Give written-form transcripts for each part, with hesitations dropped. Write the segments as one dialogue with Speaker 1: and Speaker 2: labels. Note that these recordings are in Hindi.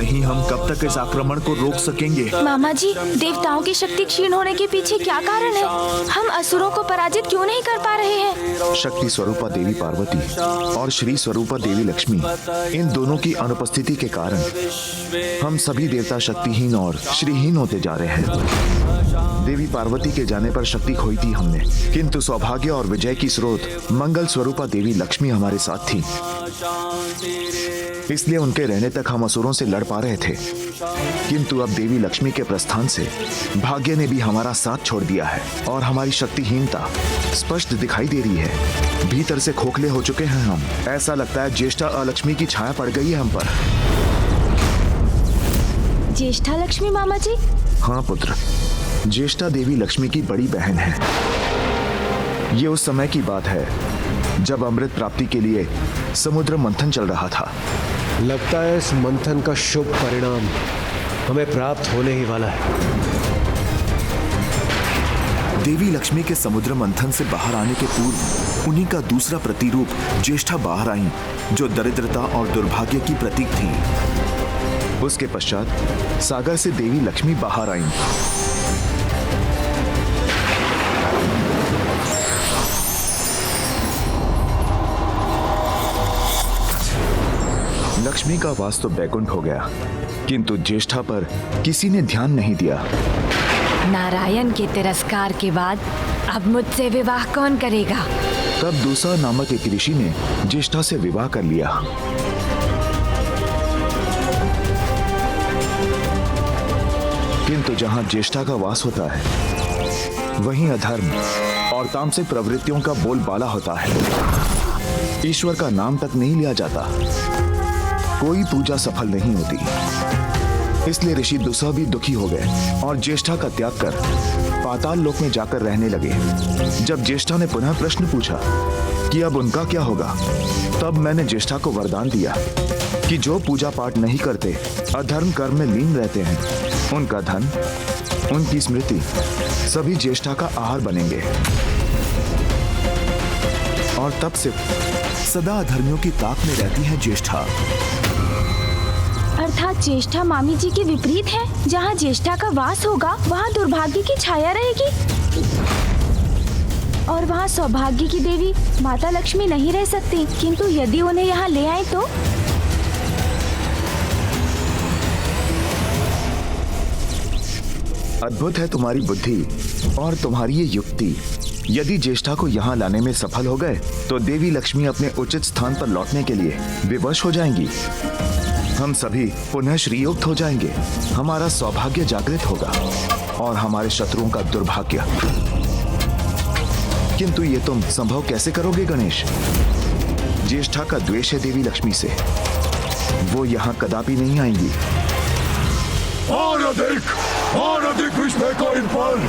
Speaker 1: नहीं हम कब तक इस आक्रमण को रोक सकेंगे?
Speaker 2: मामा जी, देवताओं की शक्ति क्षीण होने के पीछे क्या कारण है? हम असुरों को पराजित क्यों नहीं कर पा रहे हैं?
Speaker 1: शक्ति स्वरूपा देवी पार्वती और श्री स्वरूपा देवी लक्ष्मी, इन दोनों की अनुपस्थिति के कारण हम सभी देवता शक्तिहीन और श्रीहीन होते जा रहे हैं। देवी पार्वती के जाने पर शक्ति खोई थी हमने, किंतु सौभाग्य और विजय की स्रोत मंगल स्वरूपा देवी लक्ष्मी हमारे साथ थी। इसलिए उनके रहने तक हम असुरों से लड़ पा रहे थे। किंतु अब देवी लक्ष्मी के प्रस्थान से भाग्य ने भी हमारा साथ छोड़ दिया है और हमारी शक्तिहीनता स्पष्ट दिखाई दे रही है। भीतर से खोखले हो चुके हैं हम। ऐसा लगता है ज्येष्ठा अलक्ष्मी की छाया पड़ गई है हम पर।
Speaker 2: ज्येष्ठा लक्ष्मी मामा जी?
Speaker 1: हाँ पुत्र, ज्येष्ठा देवी लक्ष्मी की बड़ी बहन है। ये उस समय की बात है जब अमृत प्राप्ति के लिए समुद्र मंथन चल रहा था।
Speaker 3: लगता है इस मंथन का शुभ परिणाम हमें प्राप्त होने ही वाला है।
Speaker 1: देवी लक्ष्मी के समुद्र मंथन से बाहर आने के पूर्व उन्हीं का दूसरा प्रतिरूप ज्येष्ठा बाहर आई, जो दरिद्रता और दुर्भाग्य की प्रतीक थी। उसके पश्चात सागर से देवी लक्ष्मी बाहर आई। लक्ष्मी का वास तो बैकुंठ हो गया, किंतु ज्येष्ठा पर किसी ने ध्यान नहीं दिया।
Speaker 2: नारायण के तिरस्कार के बाद अब मुझसे विवाह कौन करेगा?
Speaker 1: तब दूसरा नामक एक ऋषि ने ज्येष्ठा से विवाह कर लिया। किंतु जहां ज्येष्ठा का वास होता है, वहीं अधर्म और तामसिक प्रवृत्तियों का बोलबाला होता है। ईश्वर का नाम तक नहीं लिया जाता, कोई पूजा सफल नहीं होती। इसलिए ऋषि दुस्सह भी दुखी हो गए और ज्येष्ठा का त्याग कर पाताल लोक में जाकर रहने लगे। जब ज्येष्ठा ने पुनः प्रश्न पूछा कि अब उनका क्या होगा, तब मैंने ज्येष्ठा को वरदान दिया कि जो पूजा पाठ नहीं करते, अधर्म कर्म में लीन रहते हैं, उनका धन, उनकी स्मृति सभी ज्येष्ठा का आहार बनेंगे। और तब से सदा अधर्मियों की ताक में रहती है ज्येष्ठा।
Speaker 2: अर्थात ज्येष्ठा मामी जी के विपरीत है। जहाँ ज्येष्ठा का वास होगा, वहाँ दुर्भाग्य की छाया रहेगी और वहाँ सौभाग्य की देवी माता लक्ष्मी नहीं रह सकती। किंतु यदि उन्हें यहाँ ले आए तो?
Speaker 1: अद्भुत है तुम्हारी बुद्धि और तुम्हारी ये युक्ति। यदि ज्येष्ठा को यहाँ लाने में सफल हो गए, तो देवी लक्ष्मी अपने उचित स्थान पर लौटने के लिए विवश हो जाएंगी। हम सभी पुनः श्रीयुक्त हो जाएंगे, हमारा सौभाग्य जागृत होगा और हमारे शत्रुओं का दुर्भाग्य। किंतु ये तुम संभव कैसे करोगे गणेश? ज्येष्ठा का द्वेष है देवी लक्ष्मी से, वो यहाँ कदापि नहीं आएंगी।
Speaker 4: और अधिक विस्मय को इन पर।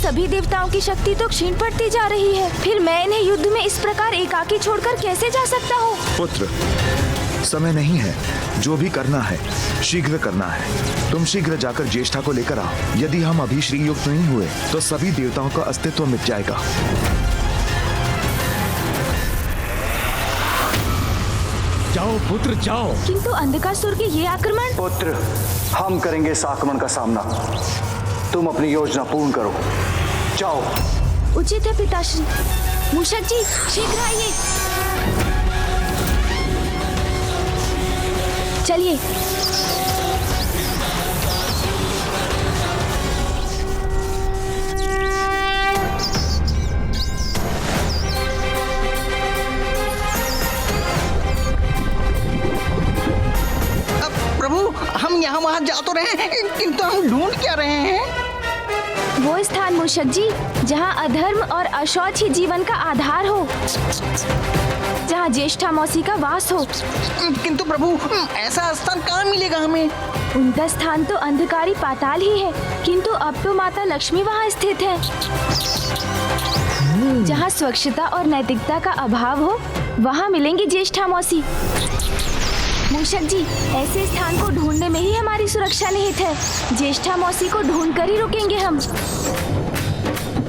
Speaker 2: सभी देवताओं की शक्ति तो क्षीण पड़ती जा रही है। फिर मैं इन्हें युद्ध में इस प्रकार एकाकी छोड़कर कैसे जा सकता हूँ?
Speaker 1: पुत्र, समय नहीं है। जो भी करना है शीघ्र करना है। तुम शीघ्र जाकर ज्येष्ठा को लेकर आओ। यदि हम अभी श्रीयुक्त नहीं हुए, तो सभी देवताओं का अस्तित्व मिट जाएगा।
Speaker 3: जाओ पुत्र जाओ।
Speaker 2: किंतु अंधकासुर के ये आक्रमण?
Speaker 5: पुत्र, हम करेंगे इस आक्रमण का सामना। तुम अपनी योजना पूर्ण करो, जाओ।
Speaker 2: उचित है पिताश्री। मूषक जी, शीघ्र आइए। चलिए।
Speaker 6: प्रभु, हम यहाँ वहाँ जा तो रहे हैं, किंतु हम ढूंढ क्या रहे हैं?
Speaker 2: वो स्थान मूषक जी, जहाँ अधर्म और अशौच ही जीवन का आधार हो, जहाँ ज्येष्ठा मौसी का वास हो।
Speaker 6: किंतु प्रभु ऐसा स्थान कहाँ मिलेगा हमें?
Speaker 2: उनका स्थान तो अंधकारी पाताल ही है, किंतु अब तो माता लक्ष्मी वहाँ स्थित है। जहाँ स्वच्छता और नैतिकता का अभाव हो, वहाँ मिलेंगी ज्येष्ठा मौसी। मूषक जी, ऐसे स्थान को ढूंढने में ही हमारी सुरक्षा निहित है। ज्येष्ठा मौसी को ढूंढ कर ही रुकेंगे हम।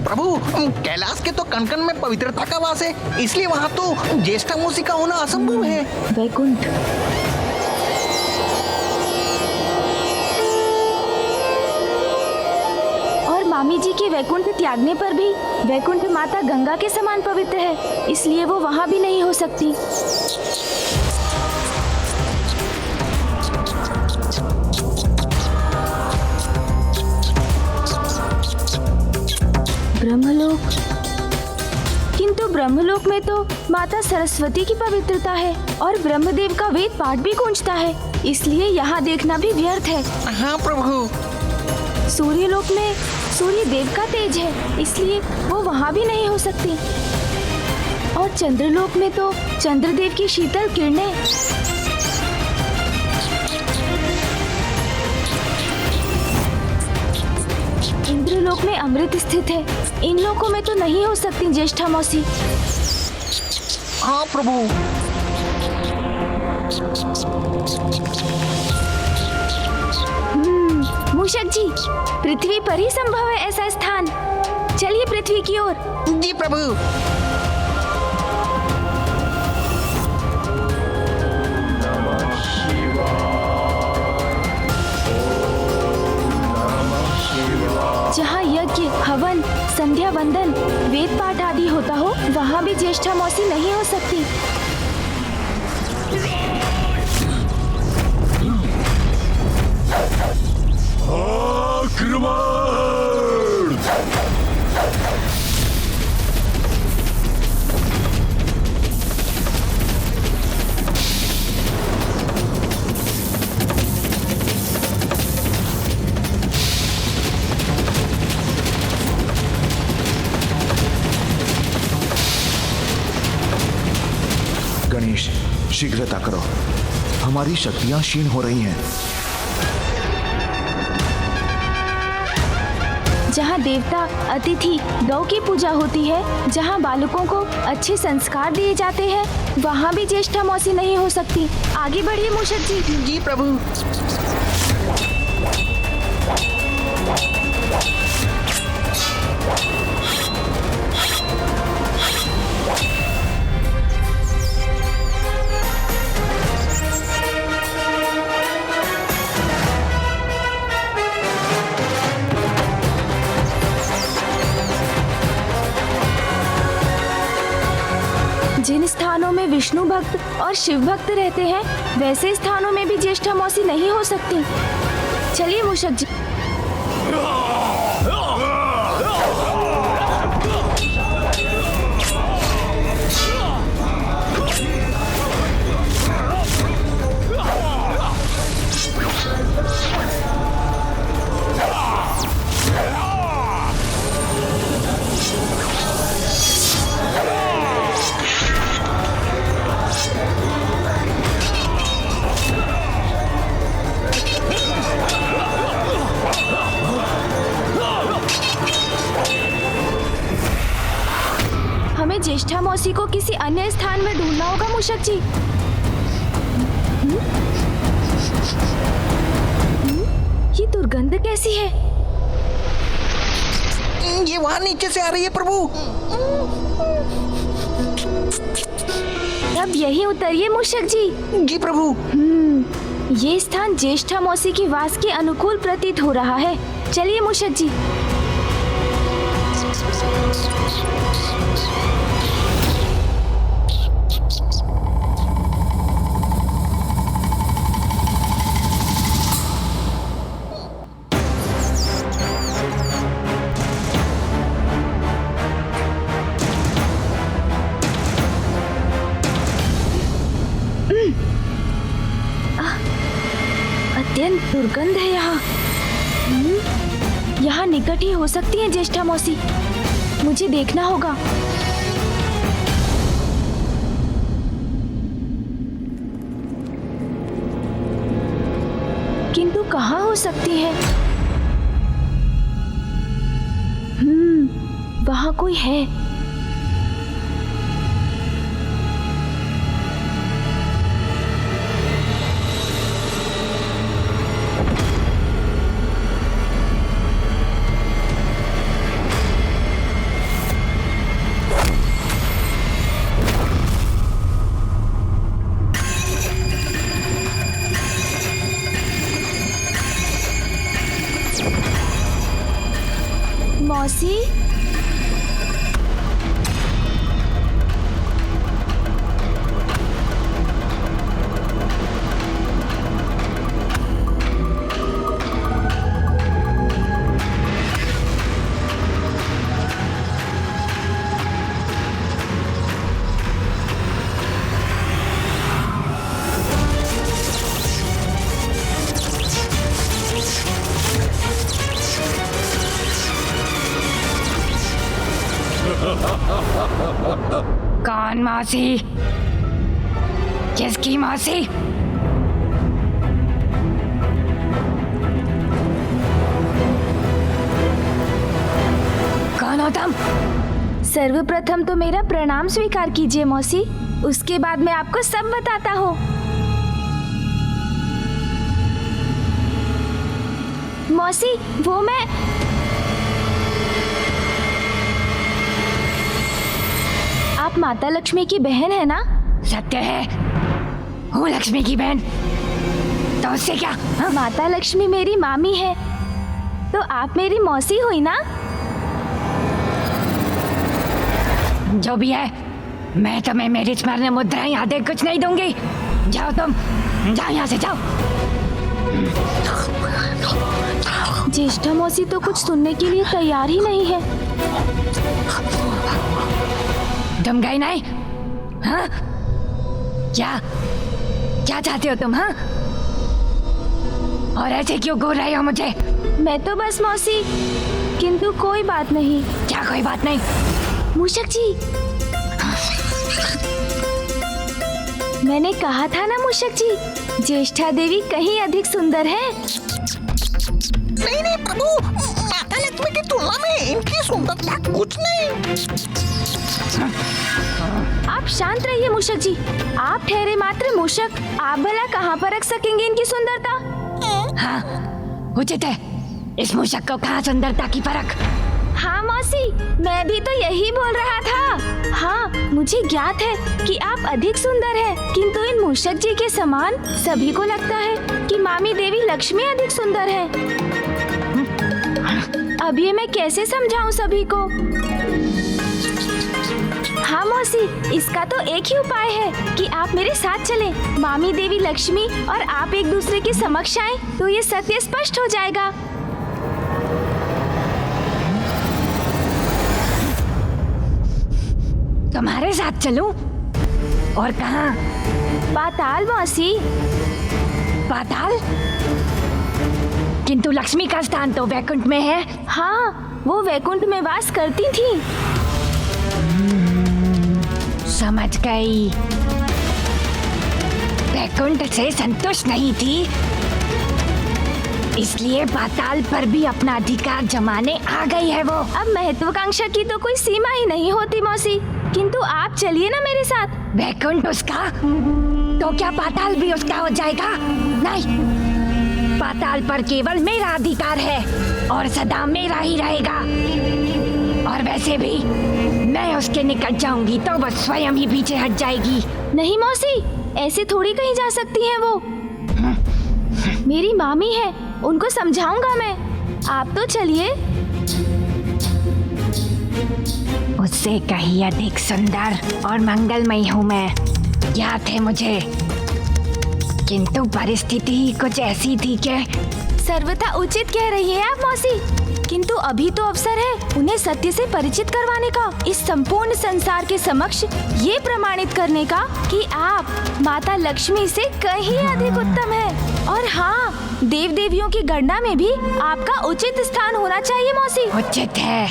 Speaker 6: प्रभु कैलाश के तो कण कण में पवित्रता का वास है, इसलिए वहाँ तो ज्येष्ठा मौसी का होना असंभव है।
Speaker 2: वैकुंठ, और मामी जी के वैकुंठ त्यागने पर भी वैकुंठ माता गंगा के समान पवित्र है, इसलिए वो वहाँ भी नहीं हो सकती। ब्रह्मलोक, किंतु ब्रह्मलोक में तो माता सरस्वती की पवित्रता है और ब्रह्मदेव का वेद पाठ भी गूंजता है, इसलिए यहाँ देखना भी व्यर्थ है।
Speaker 6: हाँ प्रभु।
Speaker 2: सूर्यलोक में सूर्य देव का तेज है, इसलिए वो वहाँ भी नहीं हो सकती। और चंद्रलोक में तो चंद्रदेव की शीतल किरणें। इंद्रलोक में अमृत स्थित है, इन लोकों में तो नहीं हो सकती ज्येष्ठा मौसी।
Speaker 6: हाँ प्रभु।
Speaker 2: मूषक जी, पृथ्वी पर ही संभव है ऐसा स्थान। चलिए पृथ्वी की ओर।
Speaker 6: जी प्रभु।
Speaker 2: जहाँ यज्ञ, हवन, संध्या वंदन, वेद पाठ आदि होता हो, वहाँ भी ज्येष्ठा मौसी नहीं हो सकती।
Speaker 4: आक्रमण!
Speaker 1: गणेश, शीघ्रता करो, हमारी शक्तियां क्षीण हो रही हैं।
Speaker 2: जहाँ देवता, अतिथि, गौ की पूजा होती है, जहाँ बालकों को अच्छे संस्कार दिए जाते हैं, वहाँ भी ज्येष्ठा मौसी नहीं हो सकती। आगे बढ़िए मूषक जी।
Speaker 6: जी प्रभु।
Speaker 2: जिन स्थानों में विष्णु भक्त और शिव भक्त रहते हैं, वैसे स्थानों में भी ज्येष्ठा मौसी नहीं हो सकती। चलिए मूषक जी। हमें ज्येष्ठा मौसी को किसी अन्य स्थान में ढूंढना होगा मूषक जी। ये दुर्गंध कैसी है?
Speaker 6: ये वहाँ नीचे से आ रही है प्रभु।
Speaker 2: अब यहीं उतरिए मूषक जी।
Speaker 6: जी प्रभु।
Speaker 2: ये स्थान ज्येष्ठा मौसी की वास के अनुकूल प्रतीत हो रहा है। चलिए मूषक जी। अत्यंत दुर्गंध है यहाँ। यहाँ निकट ही हो सकती है ज्येष्ठा मौसी। मुझे देखना होगा। कहाँ हो सकती है? वहाँ कोई है। मौसी,
Speaker 7: कौन मौसी? किसकी मौसी? कौन हो तुम?
Speaker 2: सर्वप्रथम तो मेरा प्रणाम स्वीकार कीजिए मौसी, उसके बाद मैं आपको सब बताता हूँ। मौसी, वो मैं आप माता लक्ष्मी की बहन है ना?
Speaker 7: सत्य है, हूँ लक्ष्मी की बहन। तो उससे क्या? हाँ?
Speaker 2: माता लक्ष्मी मेरी मामी है, तो आप मेरी मौसी हुई ना?
Speaker 7: जो भी है, मैं तुम्हें मेरी स्मरण मुद्राएं आदि कुछ नहीं दूंगी। जाओ तुम, जाओ यहाँ से, जाओ।
Speaker 2: ज्येष्ठा मौसी तो कुछ सुनने के लिए तैयार ही नहीं है।
Speaker 7: तुम गई नहीं? हाँ? क्या क्या चाहते हो तुम? हाँ? और ऐसे क्यों घूर रहे हो मुझे?
Speaker 2: मैं तो बस मौसी, किंतु कोई बात नहीं।
Speaker 7: क्या कोई बात नहीं?
Speaker 2: मूषक जी, मैंने कहा था ना मूषक जी, ज्येष्ठा देवी कहीं अधिक सुंदर है।
Speaker 6: नहीं नहीं प्रभु, माता लक्ष्मी की तुलना में इनकी सुंदरता कुछ नहीं।
Speaker 2: आप शांत रहिए मूषक जी, आप ठहरे मात्र मूषक, आप भला कहाँ पर रख सकेंगे इनकी सुंदरता?
Speaker 7: हाँ, उचित है। इस मूषक को कहाँ सुंदरता की परख?
Speaker 2: हाँ मौसी, मैं भी तो यही बोल रहा था। हाँ, मुझे ज्ञात है कि आप अधिक सुंदर हैं, किंतु इन मूषक जी के समान सभी को लगता है कि मामी देवी लक्ष्मी अधिक सुंदर है। अब ये मैं कैसे समझाऊं सभी को? हाँ मौसी, इसका तो एक ही उपाय है कि आप मेरे साथ चलें। मामी देवी लक्ष्मी और आप एक दूसरे के समक्ष आएं, तो ये सत्य स्पष्ट हो जाएगा।
Speaker 7: तुम्हारे साथ चलूं? और कहाँ?
Speaker 2: पाताल मौसी।
Speaker 7: पाताल? किंतु लक्ष्मी का स्थान तो वैकुंठ में है।
Speaker 2: हाँ, वो वैकुंठ में वास करती थी।
Speaker 7: समझ गई, वैकुंठ से संतुष्ट नहीं थी, इसलिए पाताल पर भी अपना अधिकार जमाने आ गई है वो।
Speaker 2: अब महत्वाकांक्षा की तो कोई सीमा ही नहीं होती मौसी, किंतु आप चलिए ना मेरे साथ।
Speaker 7: वैकुंठ उसका, तो क्या पाताल भी उसका हो जाएगा? नहीं, पाताल पर केवल मेरा अधिकार है और सदा मेरा ही रहेगा। और वैसे भी मैं उसके निकट जाऊंगी तो वो स्वयं ही पीछे हट जाएगी।
Speaker 2: नहीं मौसी, ऐसे थोड़ी कहीं जा सकती हैं वो। मेरी मामी है, उनको समझाऊंगा मैं। आप तो चलिए।
Speaker 7: उससे कहीं अधिक सुंदर और मंगलमयी हूँ मैं, याद है मुझे, किंतु परिस्थिति ही कुछ ऐसी थी कि।
Speaker 2: सर्वथा उचित कह रही है आप मौसी, किंतु अभी तो अवसर है उन्हें सत्य से परिचित करवाने का, इस संपूर्ण संसार के समक्ष ये प्रमाणित करने का कि आप माता लक्ष्मी से कहीं अधिक उत्तम है। और हाँ, देव देवियों की गणना में भी आपका उचित स्थान होना चाहिए मौसी।
Speaker 7: उचित है,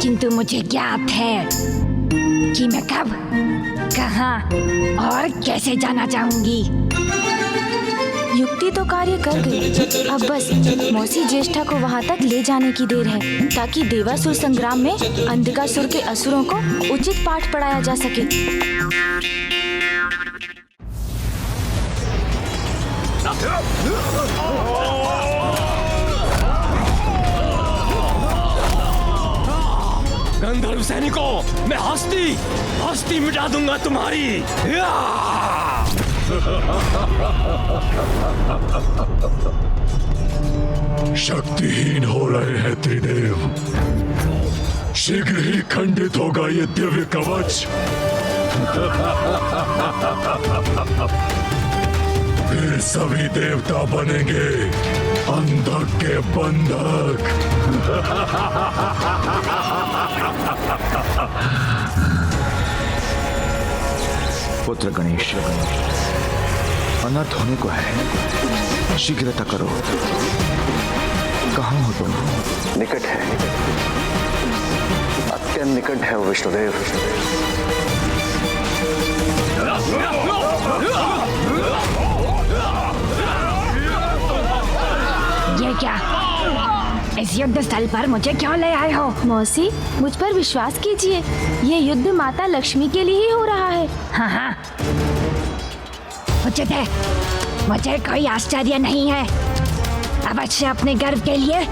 Speaker 7: किंतु मुझे ज्ञात है कि मैं कब, कहाँ और कैसे जाना चाहूंगी।
Speaker 2: युक्ति तो कार्य कर गई। अब बस मौसी ज्येष्ठा को वहाँ तक ले जाने की देर है ताकि देवासुर संग्राम में अंधकासुर के असुरों को उचित पाठ पढ़ाया जा सके।
Speaker 8: गंधर्व सैनिकों, मैं हस्ती मिटा दूंगा तुम्हारी।
Speaker 4: शक्तिहीन हो रहे हैं त्रिदेव। शीघ्र ही खंडित होगा ये दिव्य कवच। फिर सभी देवता बनेंगे अंधक के बंधक।
Speaker 1: पुत्र गणेश, अनर्थ होने को है, शीघ्रता करो। कहाँ हो तुम?
Speaker 5: निकट है, अत्यंत निकट है वो विष्णुदेव।
Speaker 7: ये क्या? इस युद्ध स्थल पर मुझे क्यों ले आए हो?
Speaker 2: मौसी, मुझ पर विश्वास कीजिए, ये युद्ध माता लक्ष्मी के लिए ही हो रहा है।
Speaker 7: हाँ, उचित है, मुझे कोई आश्चर्य नहीं है। अवश्य अपने गर्व के लिए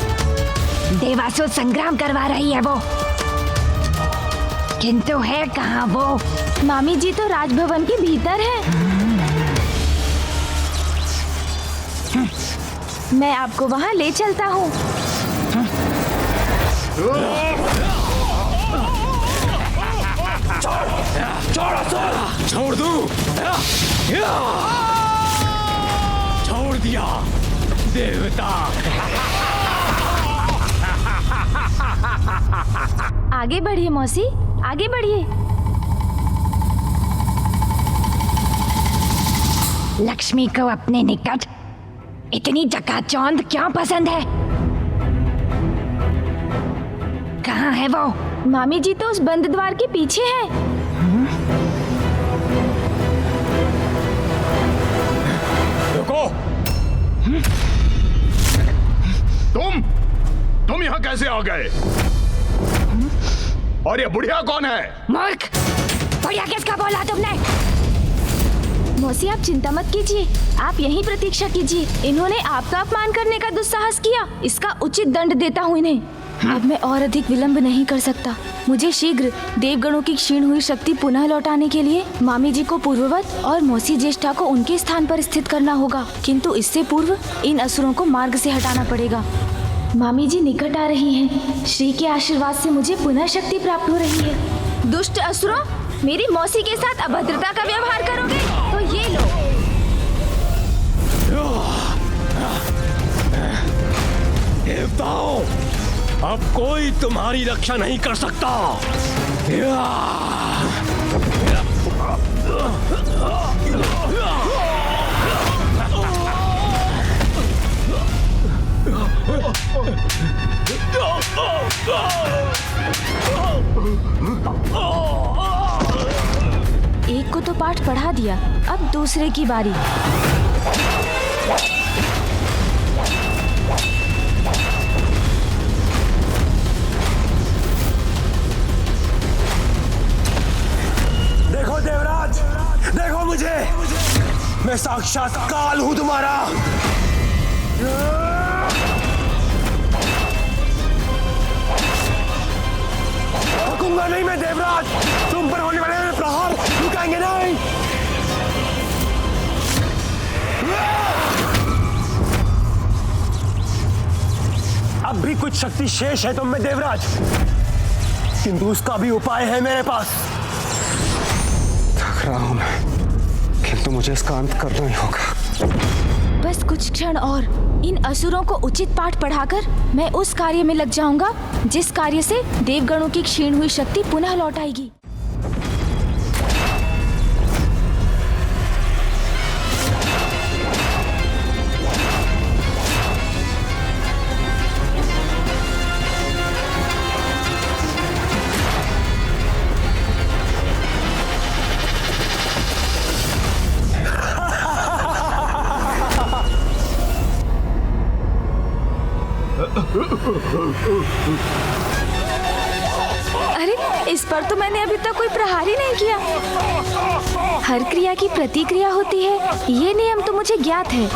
Speaker 7: देवासुर संग्राम करवा रही है वो, किंतु है कहाँ वो?
Speaker 2: मामी जी तो राजभवन के भीतर है। मैं आपको वहाँ ले चलता हूँ।
Speaker 8: छोड़ दूं? छोड़ दिया देवता।
Speaker 2: आगे बढ़िए मौसी, आगे बढ़िए।
Speaker 7: लक्ष्मी को अपने निकट इतनी चकाचौंध क्यों पसंद है? कहाँ है वो?
Speaker 2: मामी जी तो उस बंद द्वार के पीछे है।
Speaker 4: रुको। तुम यहाँ कैसे आ गए? और ये बुढ़िया कौन है?
Speaker 7: मूर्ख! बुढ़िया किसका बोला तुमने?
Speaker 2: मौसी आप चिंता मत कीजिए, आप यहीं प्रतीक्षा कीजिए। इन्होंने आपका अपमान करने का दुस्साहस किया, इसका उचित दंड देता हूँ इन्हें। अब मैं और अधिक विलंब नहीं कर सकता। मुझे शीघ्र देवगणों की क्षीण हुई शक्ति पुनः लौटाने के लिए मामी जी को पूर्ववत और मौसी ज्येष्ठा को उनके स्थान पर स्थित करना होगा, किंतु इससे पूर्व इन असुरों को मार्ग से हटाना पड़ेगा। मामी जी निकट आ रही हैं। श्री के आशीर्वाद से मुझे पुनः शक्ति प्राप्त हो रही है। दुष्ट असुरों, मेरी मौसी के साथ अभद्रता का व्यवहार करोगे तो ये लो।
Speaker 8: देवताओं, अब कोई तुम्हारी रक्षा नहीं कर सकता।
Speaker 2: एक को तो पाठ पढ़ा दिया, अब दूसरे की बारी।
Speaker 8: देखो देवराज, देखो मुझे, मैं साक्षात काल हूं तुम्हारा। रुकूंगा नहीं मैं देवराज, तुम पर होने वाले प्रहार रुकेंगे नहीं। अब भी कुछ शक्ति शेष है तुम में देवराज, किंतु उसका भी उपाय है मेरे पास।
Speaker 3: थक रहा हूं मैं, किंतु मुझे इसका अंत करना ही होगा।
Speaker 2: बस कुछ क्षण और, इन असुरों को उचित पाठ पढ़ाकर मैं उस कार्य में लग जाऊंगा जिस कार्य से देवगणों की क्षीण हुई शक्ति पुनः लौट आएगी। अरे इस पर तो मैंने अभी तक कोई प्रहार ही नहीं किया। हर क्रिया की प्रतिक्रिया होती है, ये नियम तो मुझे ज्ञात है,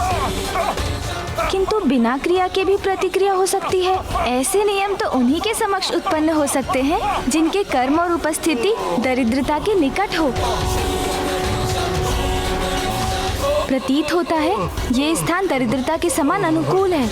Speaker 2: किंतु बिना क्रिया के भी प्रतिक्रिया हो सकती है। ऐसे नियम तो उन्हीं के समक्ष उत्पन्न हो सकते हैं जिनके कर्म और उपस्थिति दरिद्रता के निकट हो। प्रतीत होता है ये स्थान दरिद्रता के समान अनुकूल है।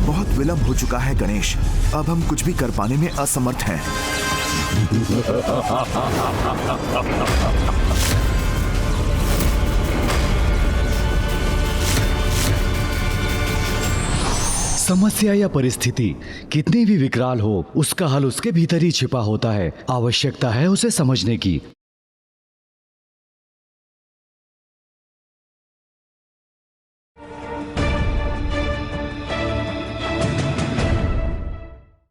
Speaker 1: बहुत विलंब हो चुका है गणेश, अब हम कुछ भी कर पाने में असमर्थ हैं।
Speaker 9: समस्या या परिस्थिति कितनी भी विकराल हो, उसका हल उसके भीतर ही छिपा होता है। आवश्यकता है उसे समझने की।